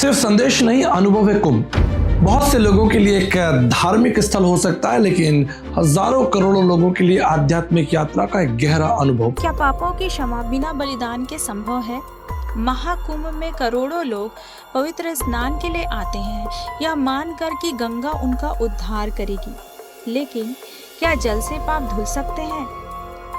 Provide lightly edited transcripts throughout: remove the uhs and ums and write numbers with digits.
सिर्फ संदेश नहीं, अनुभव है कुंभ। बहुत से लोगों के लिए एक धार्मिक स्थल हो सकता है, लेकिन हजारों करोड़ों लोगों के लिए आध्यात्मिक यात्रा का एक गहरा अनुभव। क्या पापों की क्षमा बिना बलिदान के संभव है? महाकुंभ में करोड़ों लोग पवित्र स्नान के लिए आते हैं, यह मानकर कि गंगा उनका उद्धार करेगी। लेकिन क्या जल से पाप धुल सकते हैं?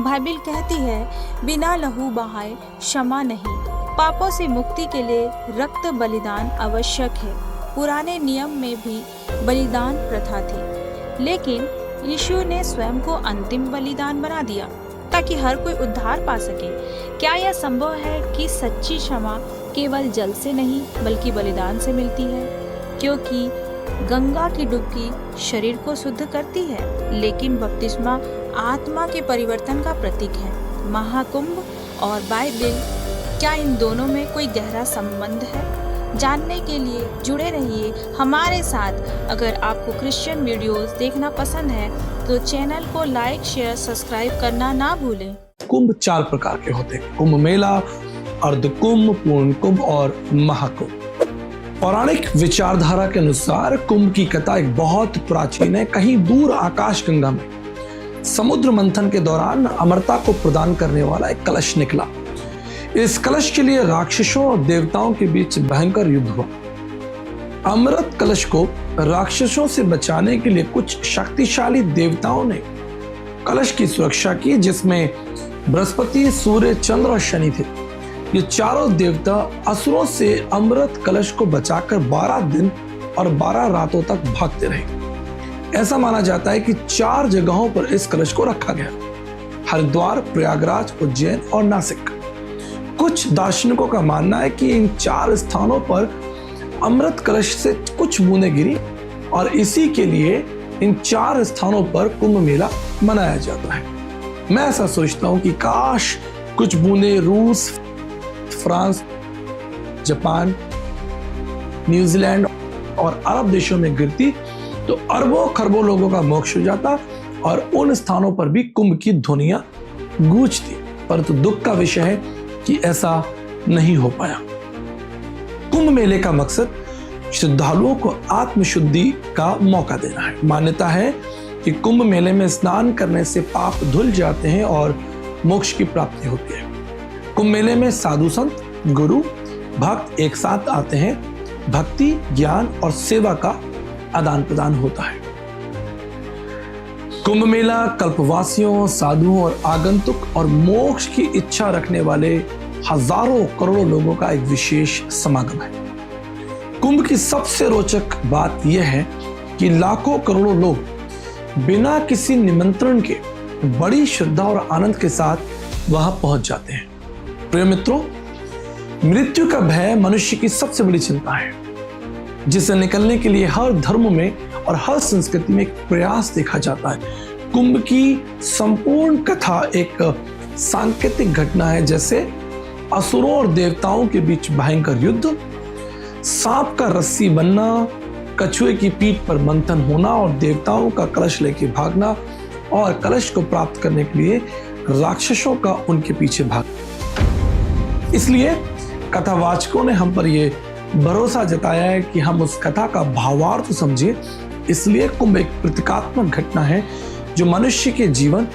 बाइबिल कहती है, बिना लहू बहाए क्षमा नहीं। पापों से मुक्ति के लिए रक्त बलिदान आवश्यक है। पुराने नियम में भी बलिदान प्रथा थी, लेकिन यीशु ने स्वयं को अंतिम बलिदान बना दिया ताकि हर कोई उद्धार पा सके। क्या यह संभव है कि सच्ची क्षमा केवल जल से नहीं बल्कि बलिदान से मिलती है? क्योंकि गंगा की डुबकी शरीर को शुद्ध करती है, लेकिन बपतिस्मा आत्मा के परिवर्तन का प्रतीक है। महाकुंभ और बाइबिल, क्या इन दोनों में कोई गहरा संबंध है? जानने के लिए जुड़े रहिए हमारे साथ। अगर आपको क्रिश्चियन वीडियोस देखना पसंद है तो चैनल को लाइक, शेयर, सब्सक्राइब करना ना भूलें। कुंभ 4 प्रकार के होते हैं: कुंभ मेला, अर्ध कुंभ, पूर्ण कुंभ और महाकुंभ। पौराणिक विचारधारा के अनुसार कुंभ की कथा एक बहुत प्राचीन है। कहीं दूर आकाशगंगा में समुद्र मंथन के दौरान अमरता को प्रदान करने वाला एक कलश निकला। इस कलश के लिए राक्षसों और देवताओं के बीच भयंकर युद्ध हुआ। अमृत कलश को राक्षसों से बचाने के लिए कुछ शक्तिशाली देवताओं ने कलश की सुरक्षा की, जिसमें बृहस्पति, सूर्य, चंद्र और शनि थे। ये चारों देवता असुरों से अमृत कलश को बचाकर 12 दिन और 12 रातों तक भागते रहे। ऐसा माना जाता है कि 4 जगहों पर इस कलश को रखा गया: हरिद्वार, प्रयागराज, उज्जैन और नासिक। कुछ दार्शनिकों का मानना है कि इन 4 स्थानों पर अमृत कलश से कुछ बूंदें गिरी और इसी के लिए इन 4 स्थानों पर कुंभ मेला मनाया जाता है। मैं ऐसा सोचता हूं कि काश कुछ बूंदें रूस, फ्रांस, जापान, न्यूजीलैंड और अरब देशों में गिरती तो अरबों खरबों लोगों का मोक्ष हो जाता और उन स्थानों पर भी कुंभ की ध्वनियां गूंजती। परंतु दुख का विषय है कि ऐसा नहीं हो पाया। कुंभ मेले का मकसद श्रद्धालुओं को आत्मशुद्धि का मौका देना है। मान्यता है कि कुंभ मेले में स्नान करने से पाप धुल जाते हैं और मोक्ष की प्राप्ति होती है। कुंभ मेले में साधु संत, गुरु, भक्त एक साथ आते हैं। भक्ति, ज्ञान और सेवा का आदान प्रदान होता है। कुंभ मेला कल्पवासियों, साधुओं और आगंतुक और मोक्ष की इच्छा रखने वाले हजारों करोड़ों लोगों का एक विशेष समागम है। कुंभ की सबसे रोचक बात यह है कि लाखों करोड़ों लोग बिना किसी निमंत्रण के बड़ी श्रद्धा और आनंद के साथ वहां पहुंच जाते हैं। प्रिय मित्रों, मृत्यु का भय मनुष्य की सबसे बड़ी चिंता है, जिसे निकलने के लिए हर धर्म में और हर संस्कृति में एक प्रयास देखा जाता है। कुंभ की संपूर्ण कथा एक सांकेतिक घटना है, जैसे असुरों और देवताओं के बीच भयंकर युद्ध, सांप का रस्सी बनना, कछुए की पीठ पर मंथन होना और देवताओं का कलश लेके भागना और कलश को प्राप्त करने के लिए राक्षसों का उनके पीछे भागना। इसलिए कथावाचकों ने हम पर यह भरोसा जताया है कि हम उस कथा का भावार्थ समझे। इसलिए कुंभ एक प्रतीकात्मक घटना है जो मनुष्य के जीवन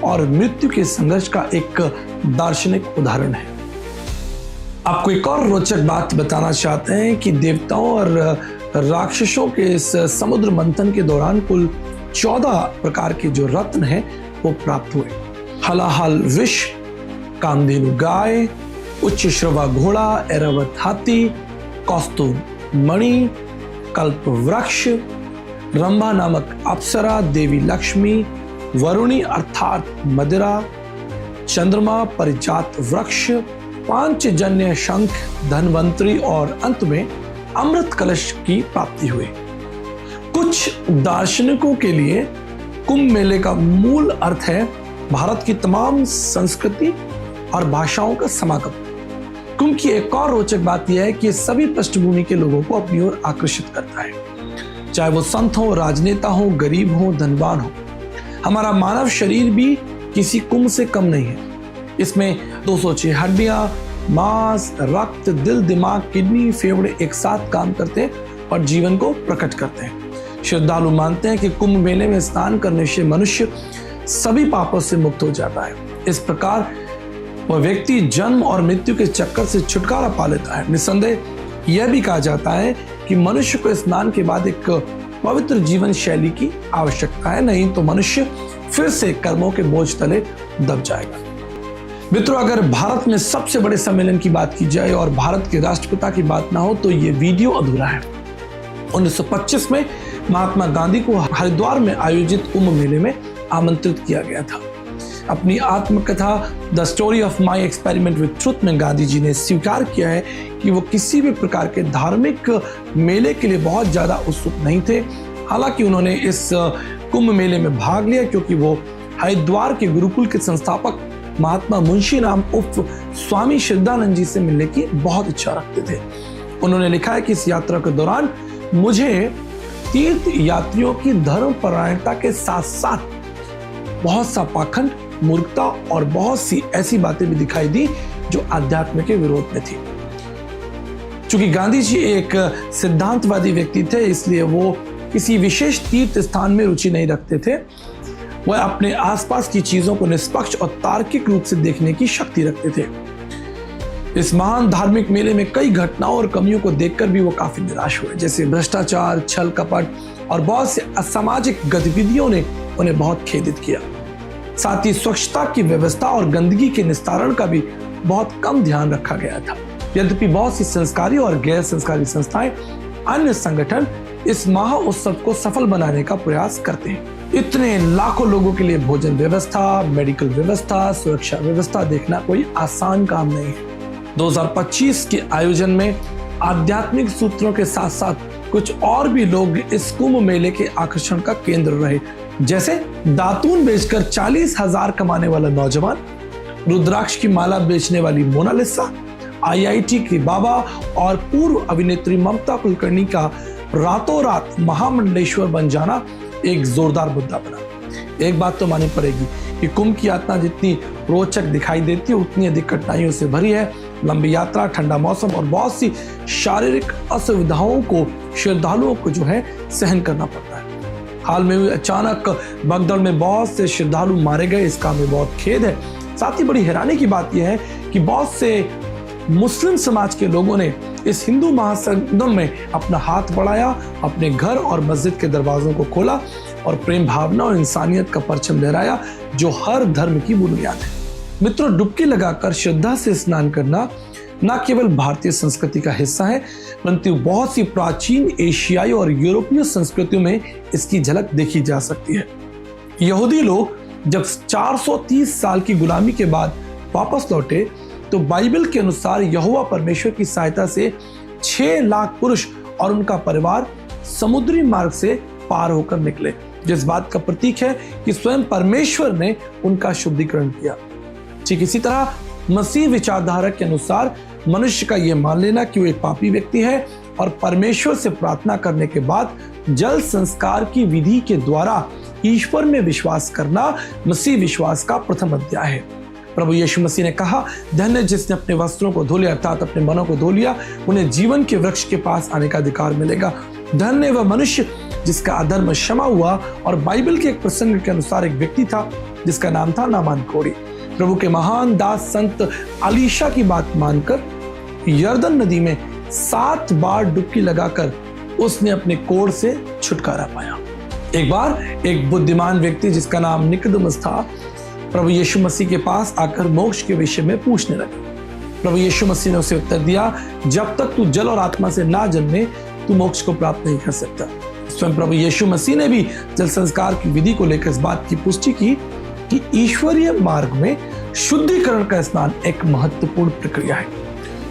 और मृत्यु के संघर्ष का एक दार्शनिक उदाहरण है। आपको एक और रोचक बात बताना चाहते हैं कि देवताओं और राक्षसों के इस समुद्र मंथन के दौरान कुल 14 प्रकार के जो रत्न हैं वो प्राप्त हुए। हलाहल विष, कामधेनु गाय, उच्च श्रवा घोड़ा, ऐरावत हाथी, कौस्तुभ मणि, कल्प वृक्ष, रंभा नामक अप्सरा, देवी लक्ष्मी, वरुणी अर्थात मदिरा, चंद्रमा, परिजात वृक्ष, पांचजन्य शंख, धनवंतरी और अंत में अमृत कलश की प्राप्ति हुई। कुछ दार्शनिकों के लिए कुंभ मेले का मूल अर्थ है भारत की तमाम संस्कृति और भाषाओं का समागम। कुंभ की एक और रोचक बात यह है कि ये सभी पृष्ठभूमि के लोगों को अपनी ओर आकर्षित करता है, चाहे वो संत हो, राजनेता हो, गरीब हो, धनवान हो। हमारा मानव शरीर भी किसी कुंभ से कम नहीं है। इसमें 206 हड्डियां, मांस, रक्त, दिल, दिमाग, किडनी, फेफड़े एक साथ काम करते हैं और जीवन को प्रकट करते हैं। श्रद्धालु मानते हैं कि कुंभ मेले में स्नान करने से मनुष्य सभी पापों से मुक्त हो जाता है। इस प्रकार वह व्यक्ति जन्म और मृत्यु के चक्कर से छुटकारा पा लेता है। निस्संदेह यह भी कहा जाता है कि मनुष्य को स्नान के बाद एक पवित्र जीवन शैली की आवश्यकता है, नहीं तो मनुष्य फिर से कर्मों के बोझ तले दब जाएगा। मित्रों, अगर भारत में सबसे बड़े सम्मेलन की बात की जाए और भारत के राष्ट्रपिता की बात ना हो तो ये वीडियो अधूरा है। 1925 में महात्मा गांधी को हरिद्वार में आयोजित कुंभ मेले में आमंत्रित किया गया था। अपनी आत्मकथा the story of my experiment with truth में गांधी जी ने स्वीकार किया है कि वो किसी भी प्रकार के धार्मिक मेले के लिए बहुत ज्यादा उत्सुक नहीं थे। हालांकि उन्होंने इस कुंभ मेले में भाग लिया क्योंकि वो हरिद्वार के गुरुकुल के संस्थापक महात्मा मुंशी राम उर्फ स्वामी श्रद्धानंद जी से मिलने की बहुत इच्छा रखते थे। उन्होंने लिखा है कि इस यात्रा के दौरान मुझे तीर्थ यात्रियों की धर्म परायणता के साथ साथ बहुत सा पाखंड, मूर्खता और बहुत सी ऐसी बातें भी दिखाई दी जो अध्यात्म के विरोध में थी। चूंकि गांधी जी एक सिद्धांतवादी व्यक्ति थे, इसलिए वो किसी विशेष तीर्थ स्थान में रुचि नहीं रखते थे। वह अपने आसपास की चीजों को निष्पक्ष और तार्किक रूप से देखने की शक्ति रखते थे। इस महान धार्मिक मेले में कई घटनाओं और कमियों को देखकर भी वो काफी निराश हुए, जैसे भ्रष्टाचार, छल कपट और बहुत से असामाजिक गतिविधियों ने उन्हें बहुत खेदित किया। साथ ही स्वच्छता की व्यवस्था और गंदगी के निस्तारण का भी बहुत कम ध्यान रखा गया था। यद्यपि बहुत सी संस्कारी और गैर संस्कारी संस्थाएं, अन्य संगठन इस महा उत्सव को सफल बनाने का प्रयास करते हैं। इतने लाखों लोगों के लिए भोजन व्यवस्था, मेडिकल व्यवस्था, सुरक्षा व्यवस्था देखना कोई आसान काम नहीं है। 2025 के आयोजन में आध्यात्मिक सूत्रों के साथ साथ कुछ और भी लोग इस कुंभ मेले के आकर्षण का केंद्र रहे, जैसे दातून बेचकर 40,000 कमाने वाला नौजवान, रुद्राक्ष की माला बेचने वाली मोनालिसा, IIT की बाबा और पूर्व अभिनेत्री ममता कुलकर्णी का रातों रात महामंडलेश्वर बन जाना एक जोरदार मुद्दा बना। एक बात तो माननी पड़ेगी कि कुंभ की यात्रा जितनी रोचक दिखाई देती है उतनी अधिक कठिनाइयों से भरी है। लंबी यात्रा, ठंडा मौसम और बहुत सी शारीरिक असुविधाओं को श्रद्धालुओं को जो है सहन करना पड़ता है। हाल में हुई अचानक भगदड़ में बहुत से श्रद्धालु मारे गए, इसका हमें बहुत खेद है। साथ ही बड़ी हैरानी की बात यह है कि बहुत से मुस्लिम समाज के लोगों ने इस हिंदू महासंगम में अपना हाथ बढ़ाया, अपने घर और मस्जिद के दरवाजों को खोला और प्रेम भावना और इंसानियत का परचम लहराया, जो हर धर्म की बुनियाद है। मित्रों, डुबकी लगाकर श्रद्धा से स्नान करना न केवल भारतीय संस्कृति का हिस्सा है, परंतु बहुत सी प्राचीन एशियाई और यूरोपीय संस्कृतियों में इसकी झलक देखी जा सकती है। यहूदी लोग जब 430 साल की गुलामी के बाद वापस लौटे तो बाइबल के अनुसार यहोवा परमेश्वर की सहायता से 6 लाख पुरुष और उनका परिवार समुद्री मार्ग से पार होकर निकले, जिस बात का प्रतीक है कि स्वयं परमेश्वर ने उनका शुद्धिकरण किया। ठीक इसी तरह मसीह विचारधारा के अनुसार मनुष्य का यह मान लेना कि वो एक पापी व्यक्ति है और परमेश्वर से प्रार्थना करने के बाद जल संस्कार की विधि के द्वारा ईश्वर में विश्वास करना मसीह विश्वास का प्रथम अध्याय है। प्रभु यीशु मसीह ने कहा, धन्य जिसने अपने वस्त्रों को धो लिया अर्थात अपने मनों को धो लिया, उन्हें जीवन के वृक्ष के पास आने का अधिकार मिलेगा। धन्य वह मनुष्य जिसका अधर्म क्षमा हुआ। और बाइबल के एक प्रसंग के अनुसार एक व्यक्ति था जिसका नाम था नामान कोढ़ी। प्रभु के महान दास संत अलीशा की बात मानकर यर्दन नदी में 7 बार डुबकी लगाकर उसने अपने कोढ़ से छुटकारा पाया। एक बार एक बुद्धिमान व्यक्ति जिसका नाम निकोदेमस था प्रभु यीशु मसीह के पास आकर मोक्ष के विषय में पूछने लगा। प्रभु यीशु मसीह ने उसे उत्तर दिया, जब तक तू जल और आत्मा से ना जन्मे तू मोक्ष को प्राप्त नहीं कर सकता। स्वयं प्रभु यीशु मसीह ने भी जल संस्कार की विधि को लेकर इस बात की पुष्टि की कि ईश्वरीय मार्ग में शुद्धिकरण का स्नान एक महत्वपूर्ण प्रक्रिया है।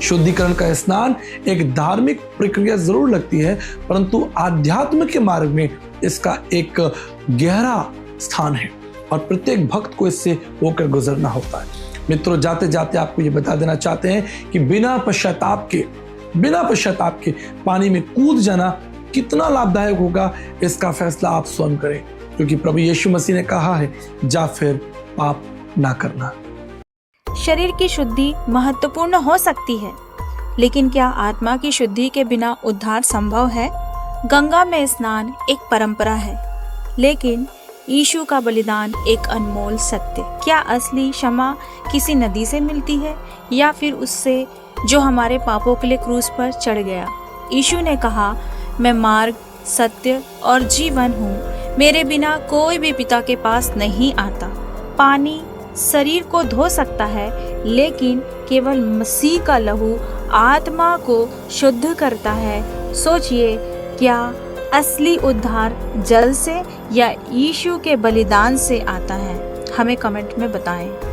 शुद्धिकरण का स्नान एक धार्मिक प्रक्रिया जरूर लगती है, परंतु आध्यात्म के मार्ग में इसका एक गहरा स्थान है और प्रत्येक भक्त को इससे होकर गुजरना होता है। मित्रों, जाते जाते आपको ये बता देना चाहते हैं कि बिना पश्चाताप के पानी में कूद जाना कितना लाभदायक होगा, इसका फैसला आप स्वयं करें, क्योंकि प्रभु यीशु मसीह ने कहा है, जा फिर पाप ना करना। शरीर की शुद्धि महत्वपूर्ण हो सकती है, लेकिन क्या आत्मा की शुद्धि के बिना उद्धार संभव है? गंगा में स्नान एक परंपरा है, लेकिन यीशु का बलिदान एक अनमोल सत्य। क्या असली क्षमा किसी नदी से मिलती है या फिर उससे जो हमारे पापों के लिए क्रूस पर चढ़ गया? यीशु ने कहा, मैं मार्ग, सत्य और जीवन हूँ, मेरे बिना कोई भी पिता के पास नहीं आता। पानी शरीर को धो सकता है, लेकिन केवल मसीह का लहू आत्मा को शुद्ध करता है। सोचिए, क्या असली उद्धार जल से या यीशु के बलिदान से आता है? हमें कमेंट में बताएं।